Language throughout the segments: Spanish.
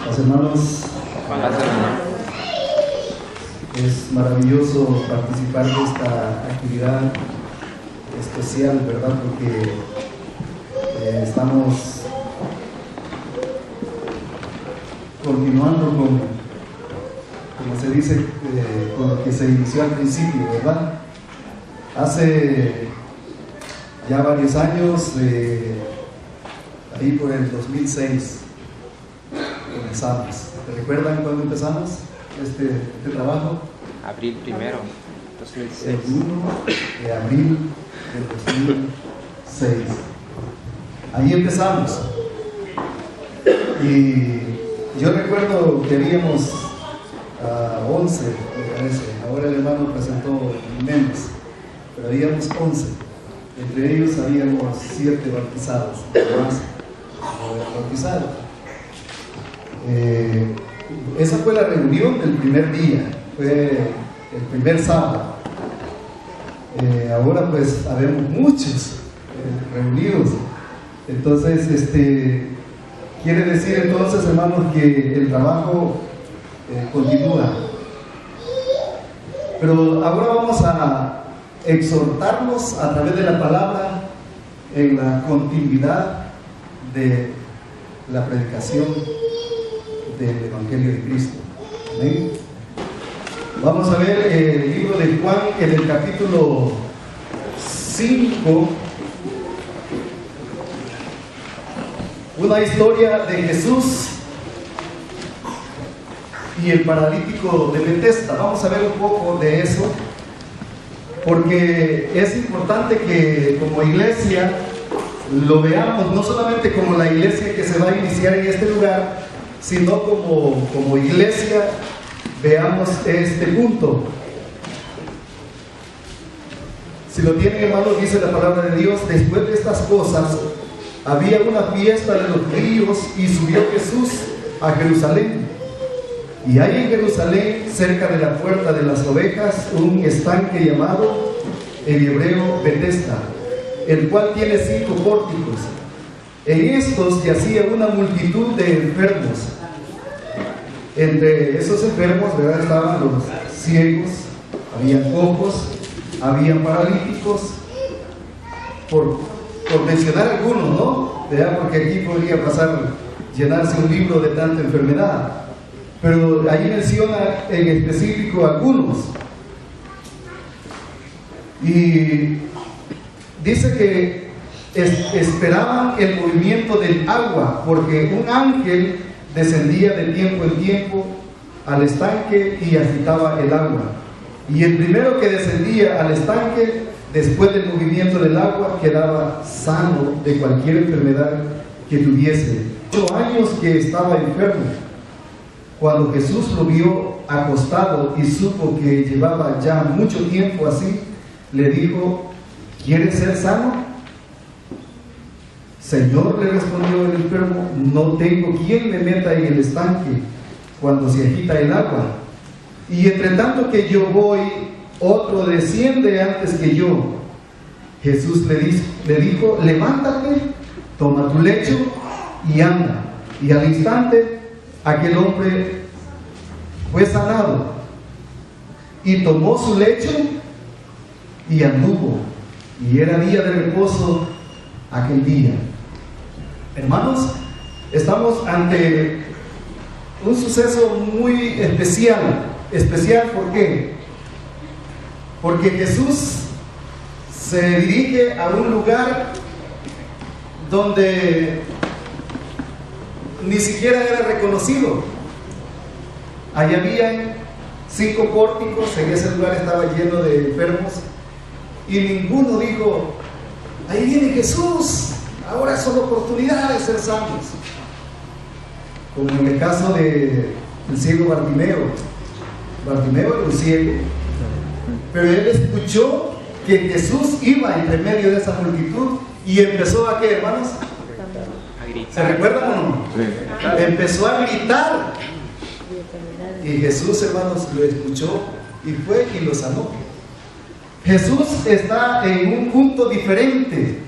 Los hermanos, es maravilloso participar de esta actividad especial, ¿verdad? Porque estamos continuando con, como se dice, con lo que se inició al principio, ¿verdad? Hace ya varios años, ahí por el 2006 comenzamos. ¿Te recuerdan cuándo empezamos este trabajo? Abril 1, 2006. El 1 de abril del 2006. Ahí empezamos. Y yo recuerdo que habíamos 11, me parece. Ahora el hermano presentó menos, pero habíamos 11. Entre ellos habíamos 7 bautizados, más bautizados. Esa fue la reunión del primer día, fue el primer sábado. Ahora pues habemos muchos reunidos. Entonces, quiere decir entonces, hermanos, que el trabajo continúa. Pero ahora vamos a exhortarnos a través de la palabra en la continuidad de la predicación del Evangelio de Cristo. ¿Amén? Vamos a ver el libro de Juan en el capítulo 5, una historia de Jesús y el paralítico de Betesda. Vamos a ver un poco de eso, porque es importante que como iglesia lo veamos, no solamente como la iglesia que se va a iniciar en este lugar, sino como iglesia veamos este punto. Si lo tienen, hermanos, dice la palabra de Dios: después de estas cosas había una fiesta de los judíos y subió Jesús a Jerusalén. Y hay en Jerusalén, cerca de la puerta de las ovejas, un estanque llamado en hebreo Betesda, el cual tiene 5 pórticos. En estos yacía una multitud de enfermos. Entre esos enfermos, ¿verdad?, estaban los ciegos, habían cojos, habían paralíticos, por mencionar algunos, ¿no? ¿Verdad? Porque aquí podría llenarse un libro de tanta enfermedad. Pero ahí menciona en específico algunos. Y dice que esperaban el movimiento del agua, porque un ángel descendía de tiempo en tiempo al estanque y agitaba el agua. Y el primero que descendía al estanque, después del movimiento del agua, quedaba sano de cualquier enfermedad que tuviese. 8 años que estaba enfermo. Cuando Jesús lo vio acostado y supo que llevaba ya mucho tiempo así, le dijo: ¿quieres ser sano? Señor, le respondió el enfermo, no tengo quien me meta en el estanque cuando se agita el agua. Y entre tanto que yo voy, otro desciende antes que yo. Jesús le dijo: levántate, toma tu lecho y anda. Y al instante aquel hombre fue sanado y tomó su lecho y anduvo. Y era día de reposo aquel día. Hermanos, estamos ante un suceso muy especial. Especial, ¿por qué? Porque Jesús se dirige a un lugar donde ni siquiera era reconocido. Allí habían 5 pórticos, en ese lugar estaba lleno de enfermos, y ninguno dijo: ahí viene Jesús, ahora son oportunidades de ser sanos. Como en el caso del ciego Bartimeo. Bartimeo era un ciego, pero él escuchó que Jesús iba entre medio de esa multitud y empezó a ¿qué, hermanos? A gritar. ¿Se recuerdan o no? Sí. Empezó a gritar. Y Jesús, hermanos, lo escuchó y fue y lo sanó. Jesús está en un punto diferente.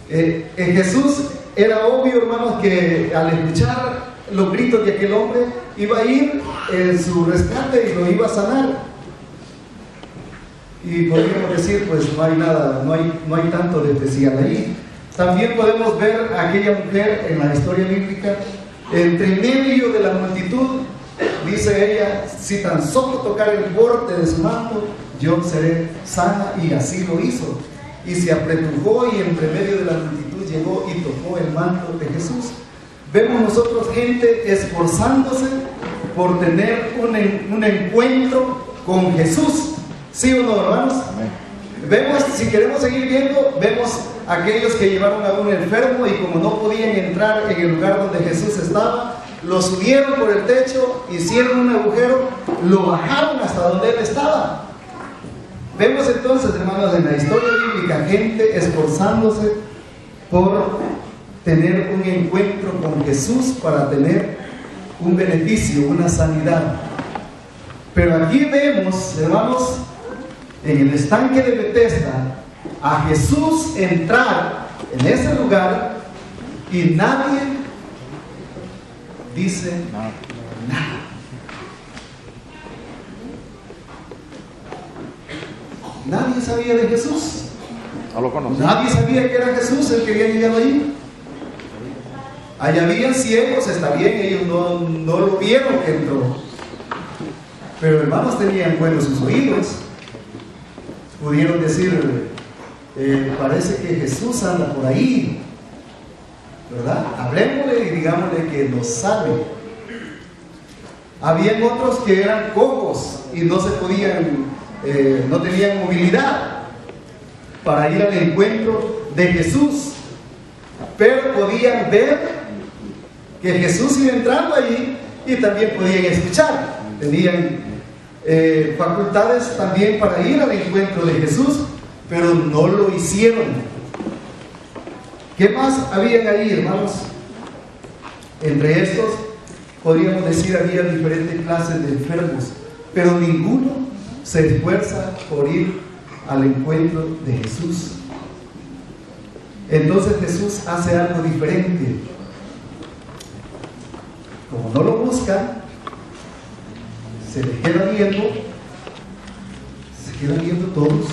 En Jesús era obvio, hermanos, que al escuchar los gritos de aquel hombre, iba a ir en su rescate y lo iba a sanar. Y podríamos decir, pues no hay nada, no hay tanto de especial ahí. También podemos ver a aquella mujer en la historia bíblica, entre medio de la multitud, dice ella, si tan solo tocar el borde de su manto, yo seré sana, y así lo hizo. Y se apretujó y entre medio de la multitud llegó y tocó el manto de Jesús. Vemos nosotros gente esforzándose por tener un encuentro con Jesús. ¿Sí o no, hermanos? Amén. Vemos, si queremos seguir viendo, vemos aquellos que llevaron a un enfermo y como no podían entrar en el lugar donde Jesús estaba, lo subieron por el techo, hicieron un agujero, lo bajaron hasta donde él estaba. Vemos entonces, hermanos, en la historia bíblica, gente esforzándose por tener un encuentro con Jesús para tener un beneficio, una sanidad. Pero aquí vemos, hermanos, en el estanque de Betesda, a Jesús entrar en ese lugar y nadie dice nada. Nadie sabía de Jesús. No lo conocía. Nadie sabía que era Jesús el que había llegado allí. Allá habían ciegos, está bien, ellos no lo vieron que entró. Pero hermanos, tenían buenos sus oídos. Pudieron decir, parece que Jesús anda por ahí, ¿verdad? Hablemosle y digámosle que nos sabe. Habían otros que eran cojos y no se podían, no tenían movilidad para ir al encuentro de Jesús, pero podían ver que Jesús iba entrando allí y también podían escuchar. Tenían facultades también para ir al encuentro de Jesús, pero no lo hicieron. ¿Qué más habían ahí, hermanos? Entre estos, podríamos decir, había diferentes clases de enfermos, pero ninguno se esfuerza por ir al encuentro de Jesús. Entonces Jesús hace algo diferente. Como no lo buscan, se les queda viendo todos,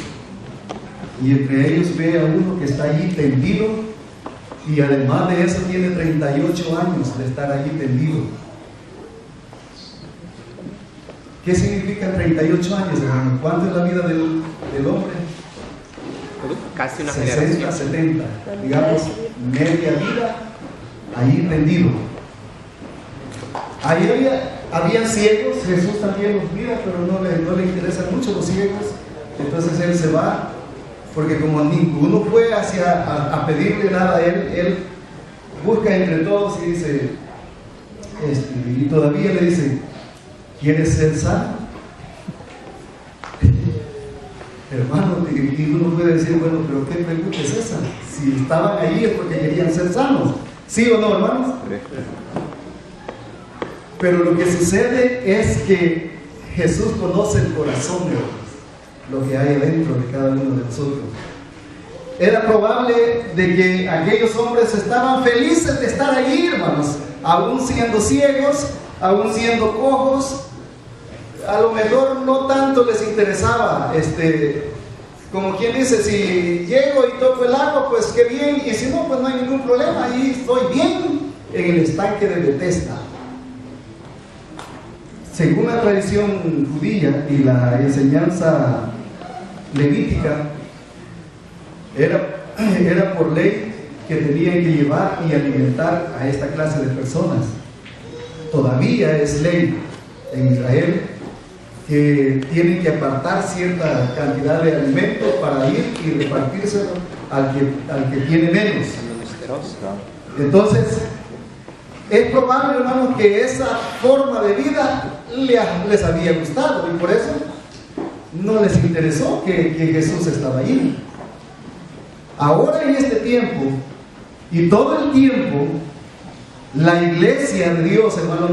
y entre ellos ve a uno que está allí tendido, y además de eso tiene 38 años de estar allí tendido. ¿Qué significan 38 años, hermano? ¿Cuánto es la vida del hombre? Casi una 60, generación. 70, digamos, media vida allí tendido. Ahí había ciegos, Jesús también los mira, pero no le interesan mucho los ciegos. Entonces él se va, porque como ninguno fue a pedirle nada a él busca entre todos y dice, y todavía le dice, ¿quieres ser sano? Hermano, y uno puede decir, bueno, pero ¿qué pregunta es esa? Si estaban ahí es porque querían ser sanos. ¿Sí o no, hermanos? Pero lo que sucede es que Jesús conoce el corazón de Dios, lo que hay dentro de cada uno de nosotros. Era probable de que aquellos hombres estaban felices de estar allí, hermanos, aún siendo ciegos, aún siendo cojos. A lo mejor no tanto les interesaba, como quien dice, si llego y toco el agua, pues qué bien, y si no, pues no hay ningún problema, ahí estoy bien en el estanque de Betesda. Según la tradición judía y la enseñanza levítica, era por ley que tenían que llevar y alimentar a esta clase de personas. Todavía es ley en Israel que tienen que apartar cierta cantidad de alimento para ir y repartírselo al que tiene menos. Entonces, es probable, hermanos, que esa forma de vida les había gustado y por eso no les interesó que Jesús estaba allí. Ahora en este tiempo y todo el tiempo, la iglesia de Dios, hermanos,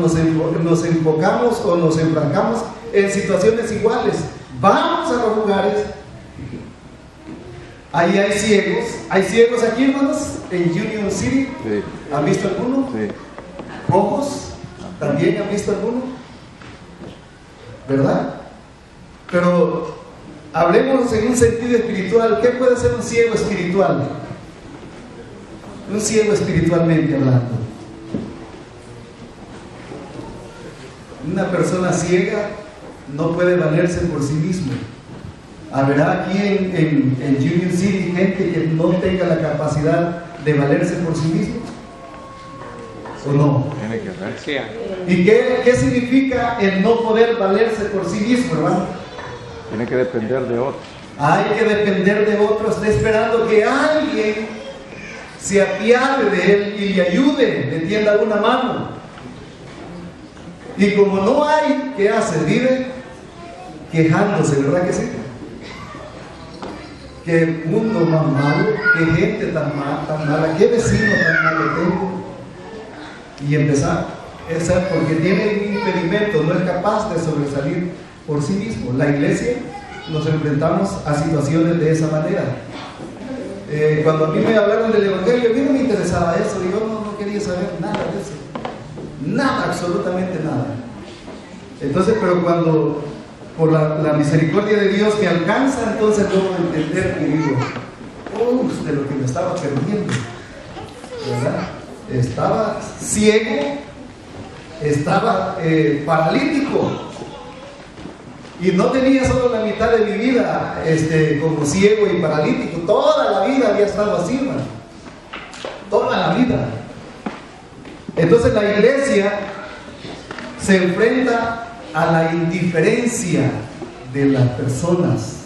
nos enfocamos o nos enfrascamos en situaciones iguales. Vamos a los lugares, ahí hay ciegos aquí, hermanos, en Union City. Sí. ¿Han visto alguno? Sí. Cojos, ¿También han visto alguno? ¿Verdad? Pero hablemos en un sentido espiritual. ¿Qué puede ser un ciego espiritual? Un ciego espiritualmente hablando. Una persona ciega no puede valerse por sí mismo. ¿Habrá aquí en Union City gente que no tenga la capacidad de valerse por sí mismo? ¿O no? Tiene que ver. Sí. ¿Y qué significa el no poder valerse por sí mismo, hermano? Tiene que depender de otros. Hay que depender de otros, está esperando que alguien se apiade de él y le ayude, le tienda una mano. Y como no hay, ¿qué hace? Vive quejándose, ¿verdad que sí? Qué mundo más malo, qué gente tan mala, qué vecino tan malo tengo. Y empezar, porque tiene un impedimento, no es capaz de sobresalir por sí mismo. La iglesia nos enfrentamos a situaciones de esa manera. Cuando a mí me hablaron del evangelio, a mí no me interesaba eso, yo no quería saber nada de eso. Nada, absolutamente nada. Entonces, pero cuando por la misericordia de Dios me alcanza, entonces logro entender que digo, de lo que me estaba perdiendo, ¿verdad? Estaba ciego, estaba paralítico, y no tenía solo la mitad de mi vida como ciego y paralítico, toda la vida había estado así, hermano. Toda la vida. Entonces la iglesia se enfrenta a la indiferencia de las personas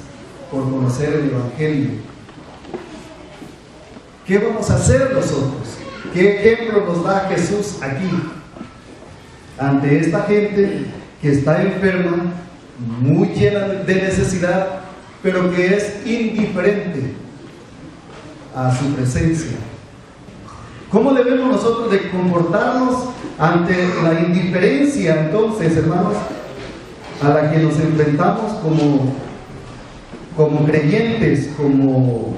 por conocer el evangelio. ¿Qué vamos a hacer nosotros? ¿Qué ejemplo nos da Jesús aquí? Ante esta gente que está enferma, muy llena de necesidad, pero que es indiferente a su presencia. ¿Cómo debemos nosotros de comportarnos ante la indiferencia, entonces, hermanos, a la que nos enfrentamos como creyentes, como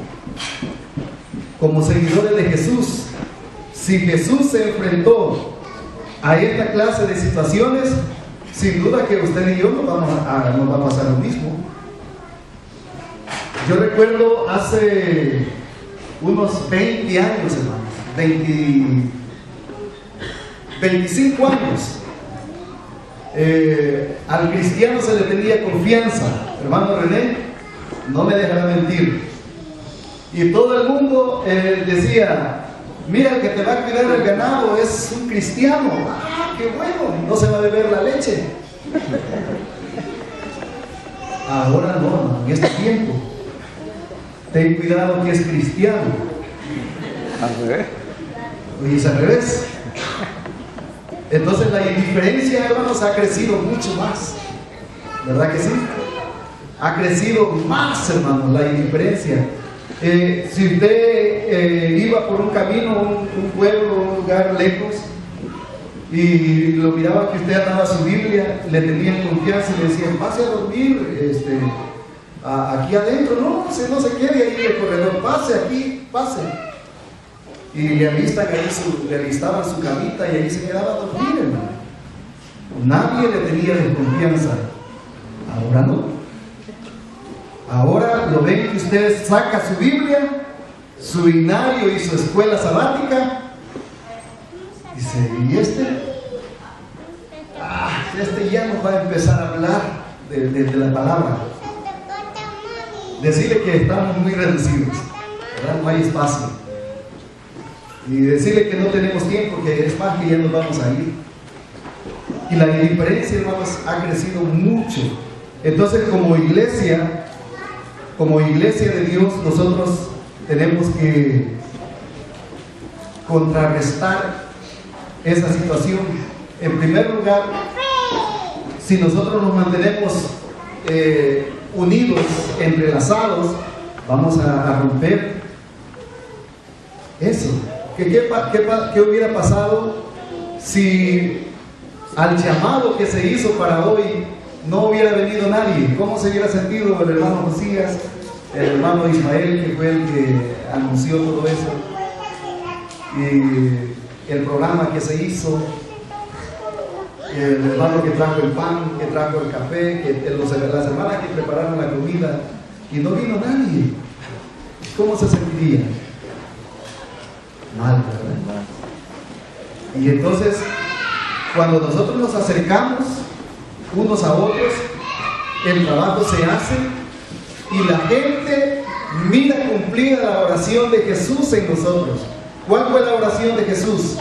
seguidores de Jesús? Si Jesús se enfrentó a esta clase de situaciones, sin duda que usted y yo nos va a pasar lo mismo. Yo recuerdo hace unos 20 años, hermanos, 25 años, al cristiano se le tenía confianza, hermano René, no me dejará mentir, y todo el mundo decía, mira, el que te va a cuidar el ganado es un cristiano. ¡Ah, qué bueno! No se va a beber la leche. Ahora no, en este tiempo, ten cuidado que es cristiano. Al revés. Oye, es al revés. Entonces la indiferencia, hermanos, ha crecido mucho más. ¿Verdad que sí? Ha crecido más, hermanos, la indiferencia. Si usted iba por un camino, un pueblo, un lugar lejos, y lo miraba que usted andaba su Biblia, le tenían confianza y le decían, pase a dormir aquí adentro, no se quede ahí en el corredor, pase aquí, pase. Y le alistaban su camita y ahí se quedaba a dormir, hermano. Nadie le tenía desconfianza. Ahora no. Ahora lo ven que usted saca su Biblia, su himnario y su escuela sabática. Dice, ¿y este? Este ya nos va a empezar a hablar de la palabra. Decirle que estamos muy reducidos, ¿verdad? No hay espacio. Y decirle que no tenemos tiempo, que es más que ya nos vamos a ir. Y la indiferencia, hermanos, ha crecido mucho. Entonces, como iglesia de Dios, nosotros tenemos que contrarrestar esa situación. En primer lugar, si nosotros nos mantenemos unidos, entrelazados, vamos a romper eso. ¿Qué hubiera pasado si al llamado que se hizo para hoy no hubiera venido nadie? ¿Cómo se hubiera sentido el hermano Josías, el hermano Ismael, que fue el que anunció todo eso, y el programa que se hizo? el hermano que trajo el pan, que trajo el café, las hermanas que prepararon la comida, y no vino nadie. ¿Cómo se sentiría? Mal, ¿verdad? Y entonces, cuando nosotros nos acercamos unos a otros, el trabajo se hace y la gente mira cumplida la oración de Jesús en nosotros. ¿Cuál fue la oración de Jesús?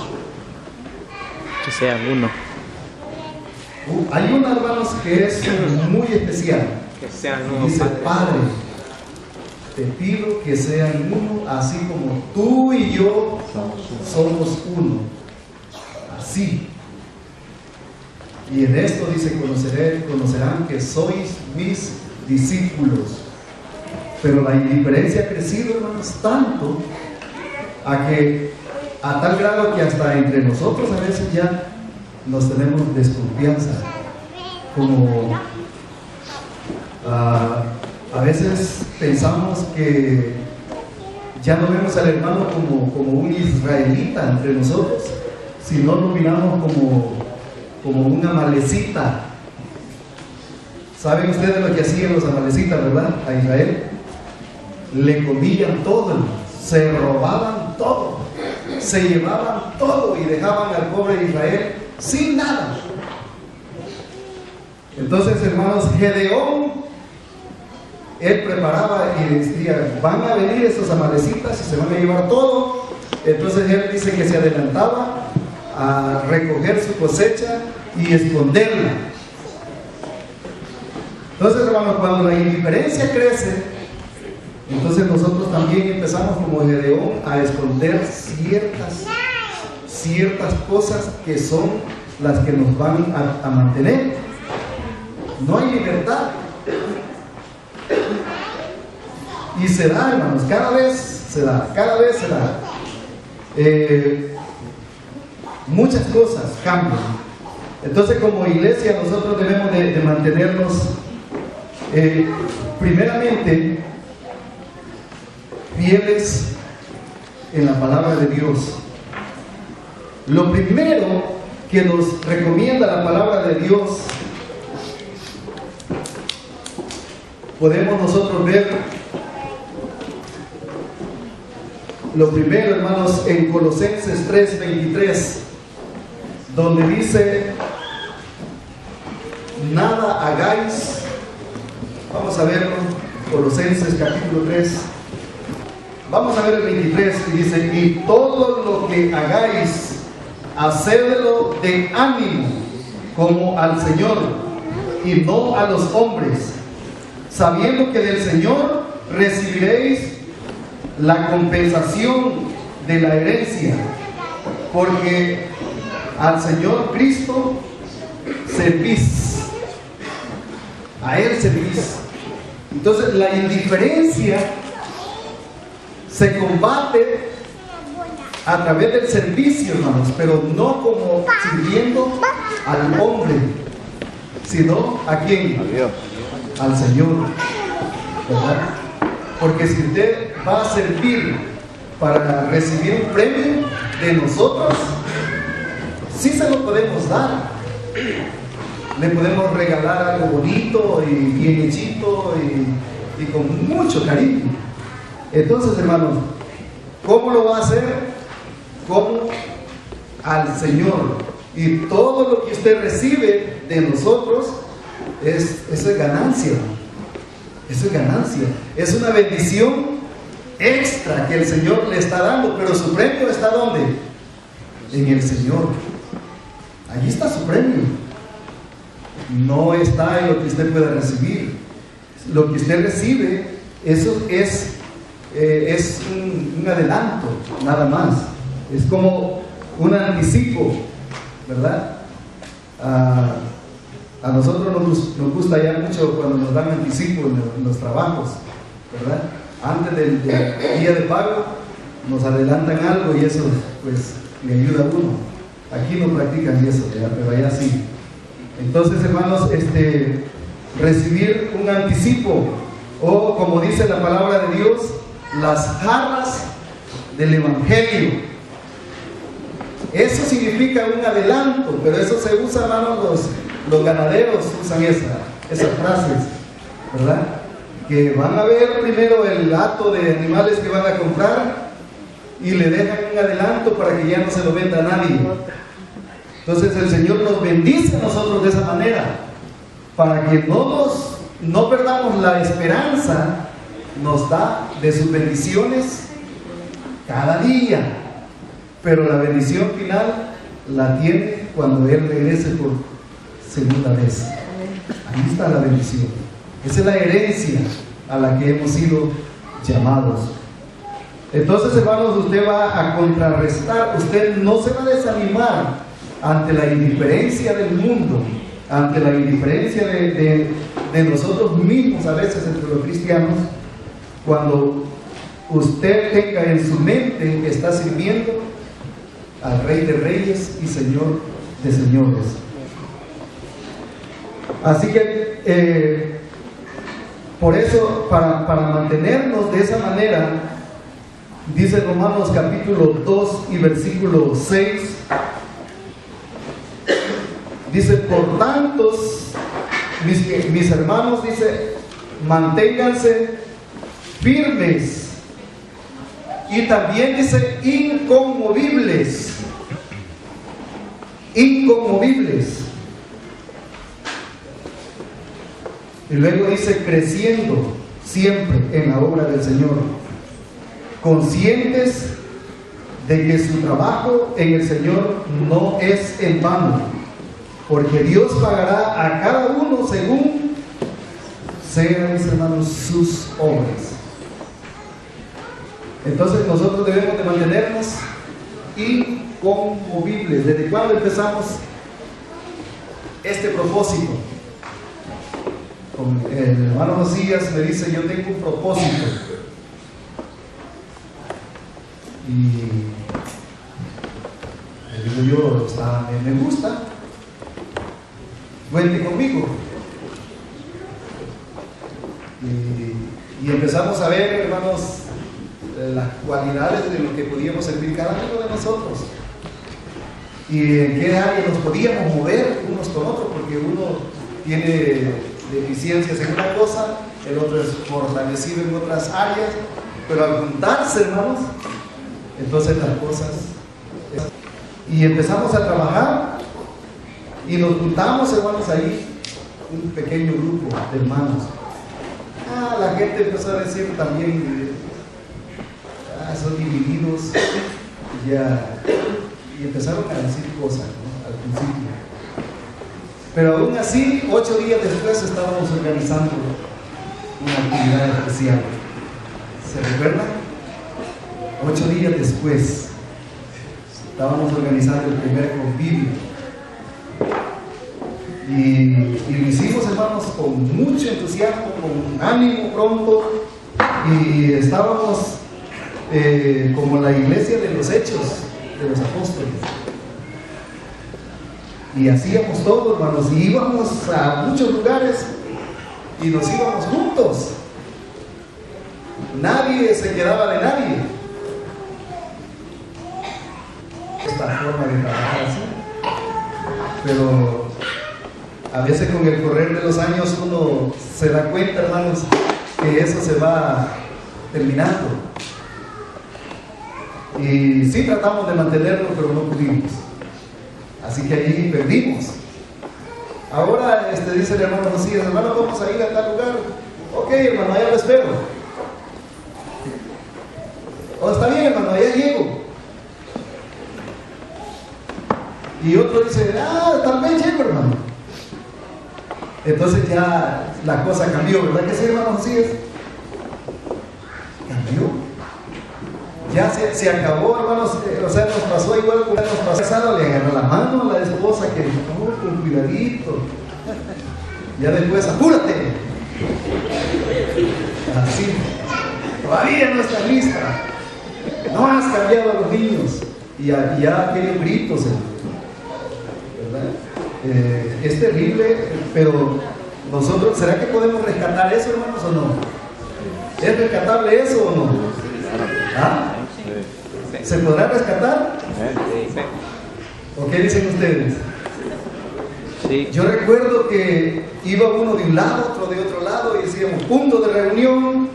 Que sea uno. Hay una, hermanos, que es muy especial. Que sean uno. Dice: Padre, te pido que sean uno, así como tú y yo somos uno. Así. Y en esto dice: conocerán que sois mis discípulos. Pero la indiferencia ha crecido, hermanos, tanto a tal grado que hasta entre nosotros a veces ya nos tenemos desconfianza. Como a veces pensamos que ya no vemos al hermano como un israelita entre nosotros, sino lo miramos como una amalecita. ¿Saben ustedes lo que hacían los amalecitas, verdad? A Israel le comían todo, se robaban todo, se llevaban todo y dejaban al pobre Israel sin nada. Entonces, hermanos, Gedeón, él preparaba y decía: van a venir estos amalecitas y se van a llevar todo. Entonces él dice que se adelantaba a recoger su cosecha y esconderla. Entonces, hermanos, cuando la indiferencia crece, entonces nosotros también empezamos como Gedeón a esconder ciertas cosas que son las que nos van a mantener. No hay libertad. Y se da, hermanos, cada vez se da. Muchas cosas cambian. Entonces, como iglesia, nosotros debemos de mantenernos primeramente fieles en la palabra de Dios. Lo primero que nos recomienda la palabra de Dios, podemos nosotros ver lo primero, hermanos, en Colosenses 3:23, donde dice: nada hagáis. Vamos a verlo, Colosenses capítulo 3. Vamos a ver el 23, y dice: y todo lo que hagáis, hacedlo de ánimo, como al Señor, y no a los hombres, sabiendo que del Señor recibiréis la compensación de la herencia, porque al Señor Cristo servís, a Él servís. Entonces, la indiferencia se combate a través del servicio, hermanos, pero no como sirviendo al hombre, sino ¿a quién? A Dios. Al Señor, ¿verdad? Porque si usted va a servir para recibir un premio de nosotros, sí se lo podemos dar. Le podemos regalar algo bonito y bien hechito y con mucho cariño. Entonces, hermanos, ¿cómo lo va a hacer? Como al Señor. Y todo lo que usted recibe de nosotros, eso es ganancia. Eso es ganancia. Es una bendición extra que el Señor le está dando. Pero su premio está ¿dónde? En el Señor. Allí está su premio. No está en lo que usted pueda recibir. Lo que usted recibe, eso es un adelanto, nada más. Es como un anticipo, ¿verdad? A nosotros nos gusta ya mucho cuando nos dan anticipo en los trabajos, ¿verdad? Antes del día de pago nos adelantan algo y eso pues le ayuda a uno. Aquí no practican eso, ¿verdad? Pero allá sí. Entonces, hermanos, recibir un anticipo, o como dice la palabra de Dios, las jarras del Evangelio. Eso significa un adelanto, pero eso se usa, hermanos, los ganaderos usan esas frases, ¿verdad? Que van a ver primero el hato de animales que van a comprar y le dejan un adelanto para que ya no se lo venda a nadie. Entonces el Señor nos bendice a nosotros de esa manera, para que no perdamos la esperanza. Nos da de sus bendiciones cada día, pero la bendición final la tiene cuando Él regrese por segunda vez. Ahí está la bendición. Esa es la herencia a la que hemos sido llamados. Entonces, hermanos, usted va a contrarrestar, usted no se va a desanimar ante la indiferencia del mundo, ante la indiferencia de nosotros mismos a veces entre los cristianos, cuando usted tenga en su mente que está sirviendo al Rey de Reyes y Señor de Señores. Así que por eso, para mantenernos de esa manera, dice Romanos capítulo 2 y versículo 6, dice: por tantos, mis hermanos, dice, manténganse firmes, y también dice inconmovibles. Inconmovibles. Y luego dice: creciendo siempre en la obra del Señor, conscientes de que su trabajo en el Señor no es en vano, porque Dios pagará a cada uno según sean, mis hermanos, sus obras. Entonces nosotros debemos de mantenernos inconmovibles. ¿Desde cuándo empezamos este propósito? Con el hermano Josías me dice: yo tengo un propósito, y le digo yo: me gusta, cuente conmigo. Y empezamos a ver, hermanos, las cualidades de lo que podíamos servir cada uno de nosotros, y en qué área nos podíamos mover unos con otros, porque uno tiene deficiencias en una cosa, el otro es fortalecido en otras áreas, pero al juntarse, hermanos, entonces las cosas, y empezamos a trabajar y nos juntamos, hermanos, ahí un pequeño grupo de hermanos. La gente empezó a decir también: son divididos, y empezaron a decir cosas, ¿no?, al principio. Pero aún así, 8 días después estábamos organizando una actividad especial. ¿Se recuerdan? 8 días después estábamos organizando el primer convivio, y lo hicimos, hermanos, con mucho entusiasmo, con ánimo pronto, y estábamos como la iglesia de los Hechos de los Apóstoles, y hacíamos todo, hermanos, y íbamos a muchos lugares y nos íbamos juntos. Nadie se quedaba de nadie. Esta forma de trabajar así, pero a veces con el correr de los años uno se da cuenta, hermanos, que eso se va terminando. Y sí tratamos de mantenerlo, pero no pudimos. Así que ahí perdimos. Ahora dice el hermano Josías: hermano, vamos a ir a tal lugar. Ok, hermano, allá lo espero. Está bien, hermano, allá llego. Y otro dice: tal vez llego, hermano. Entonces ya la cosa cambió, ¿verdad que sí, hermano Josías? Cambió. Ya se acabó, hermanos. O sea, nos pasó igual como nos pasó. Le agarró la mano a la esposa, que con cuidadito. Ya después: apúrate. Así. Todavía no está lista. No has cambiado a los niños. Y ya tienen gritos, ¿verdad? Es terrible, pero nosotros, ¿será que podemos rescatar eso, hermanos, o no? ¿Es rescatable eso o no? ¿Ah? ¿Se podrá rescatar? Sí. ¿O qué dicen ustedes? Sí. Yo recuerdo que iba uno de un lado, otro de otro lado, y decíamos punto de reunión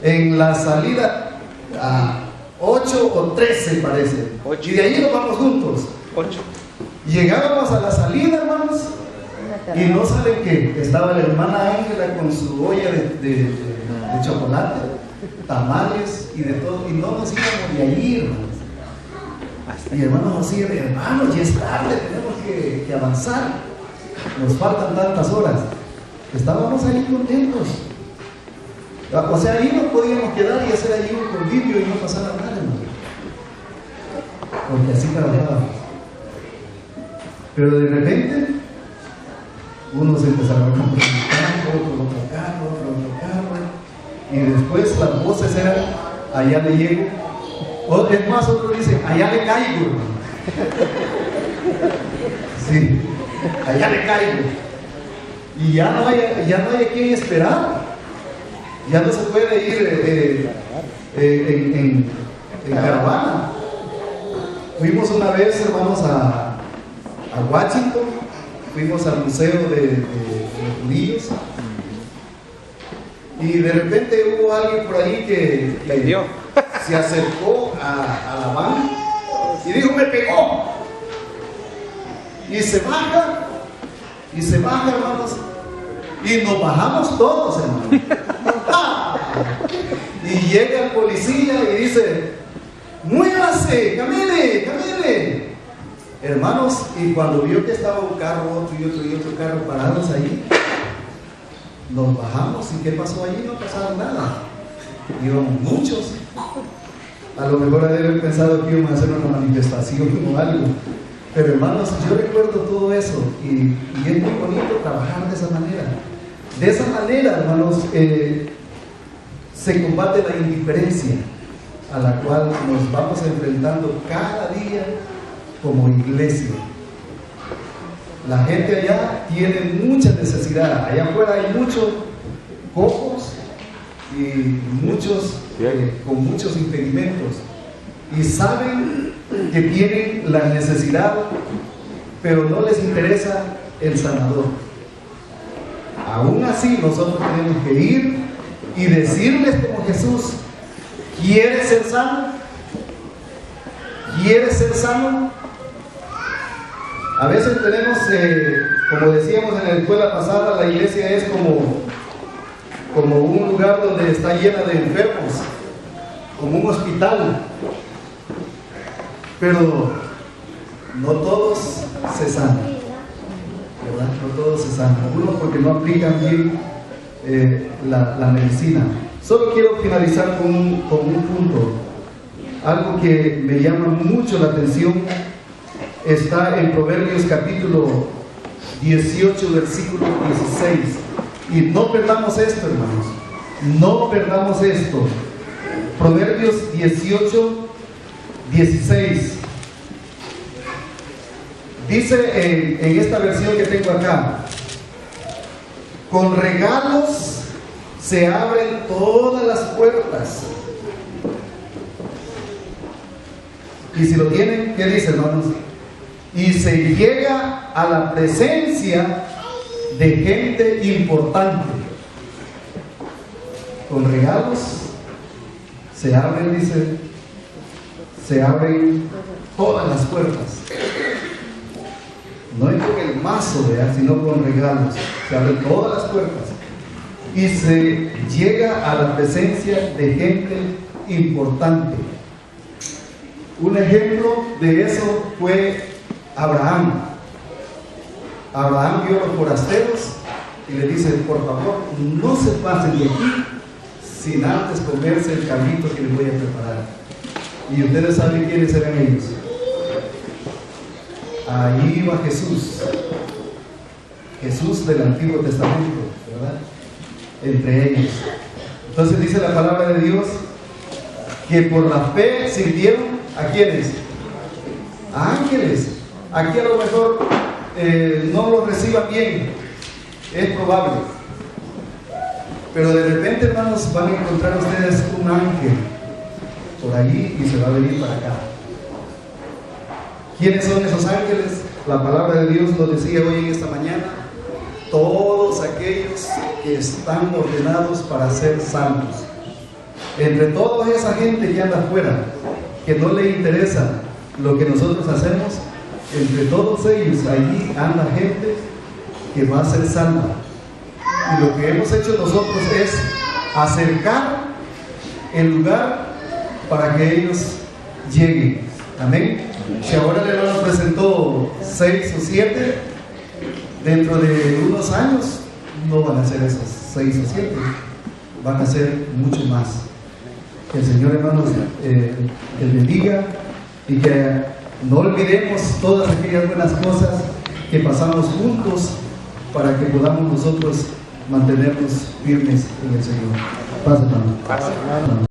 en la salida a 8 o 13 parece. 8. Y de ahí nos vamos juntos. 8. Llegábamos a la salida, hermanos, y no saben qué. Estaba la hermana Ángela con su olla de chocolate, tamales y de todo, y no nos íbamos de ahí, hermanos. Y hermanos nos decían, hermanos, ya es tarde, tenemos que avanzar, nos faltan tantas horas. Estábamos ahí contentos. O sea, ahí nos podíamos quedar y hacer ahí un convivio y no pasar nada, hermano, porque así trabajábamos. Pero de repente, unos empezaron a comprar un carro, otro carro, y después las voces eran, allá le llego. Es más, otros dicen, allá le caigo. Sí, allá le caigo. Y ya no hay a quien esperar. Ya no se puede ir en caravana. Fuimos una vez, hermanos, a Washington. Fuimos al museo de judíos. Y de repente hubo alguien por ahí que se acercó a la van y dijo, me pegó. Y se baja, hermanos, y nos bajamos todos, hermanos. Y llega el policía y dice, muévase, camine. Hermanos, y cuando vio que estaba un carro, otro y otro carro parados ahí, nos bajamos. ¿Y qué pasó allí? No pasaron nada. Íbamos muchos. A lo mejor debe haber pensado que íbamos a hacer una manifestación o algo. Pero hermanos, yo recuerdo todo eso y es muy bonito trabajar de esa manera. De esa manera, hermanos, se combate la indiferencia a la cual nos vamos enfrentando cada día como iglesia. La gente allá tiene mucha necesidad. Allá afuera hay muchos cojos y muchos con muchos impedimentos. Y saben que tienen la necesidad, pero no les interesa el sanador. Aún así, nosotros tenemos que ir y decirles como Jesús, ¿quieres ser sano? ¿Quieres ser sano? A veces tenemos, como decíamos en la escuela pasada, la iglesia es como un lugar donde está llena de enfermos, como un hospital. Pero no todos se sanan, ¿verdad? No todos se sanan. Algunos porque no aplican bien la medicina. Solo quiero finalizar con un punto. Algo que me llama mucho la atención está en Proverbios capítulo 18, versículo 16. Y no perdamos esto, hermanos. No perdamos esto. Proverbios 18, 16. Dice en esta versión que tengo acá, con regalos se abren todas las puertas. Y si lo tienen, ¿qué dice, hermanos? Y se llega a la presencia de gente importante. Con regalos se abren, dice, se abren todas las puertas. No es con el mazo, ¿verdad? Sino con regalos. Se abren todas las puertas. Y se llega a la presencia de gente importante. Un ejemplo de eso fue Abraham. Abraham vio a los forasteros y le dice, por favor, no se pasen de aquí sin antes comerse el cabrito que les voy a preparar. Y ustedes saben quiénes eran ellos. Ahí va Jesús. Jesús del Antiguo Testamento, ¿verdad? Entre ellos. Entonces dice la palabra de Dios que por la fe sirvieron ¿a quiénes? A ángeles. Aquí a lo mejor no lo reciban bien, es probable. Pero de repente, hermanos, van a encontrar ustedes un ángel por ahí y se va a venir para acá. ¿Quiénes son esos ángeles? La palabra de Dios nos decía hoy en esta mañana: todos aquellos que están ordenados para ser santos. Entre toda esa gente que anda afuera, que no le interesa lo que nosotros hacemos, entre todos ellos allí anda gente que va a ser salva. Y lo que hemos hecho nosotros es acercar el lugar para que ellos lleguen. Amén. Si ahora el hermano presentó 6 o 7, dentro de unos años no van a ser esos 6 o 7, van a ser mucho más. Que el Señor, hermanos, les bendiga, y que no olvidemos todas aquellas buenas cosas que pasamos juntos para que podamos nosotros mantenernos firmes en el Señor. Paz, hermano.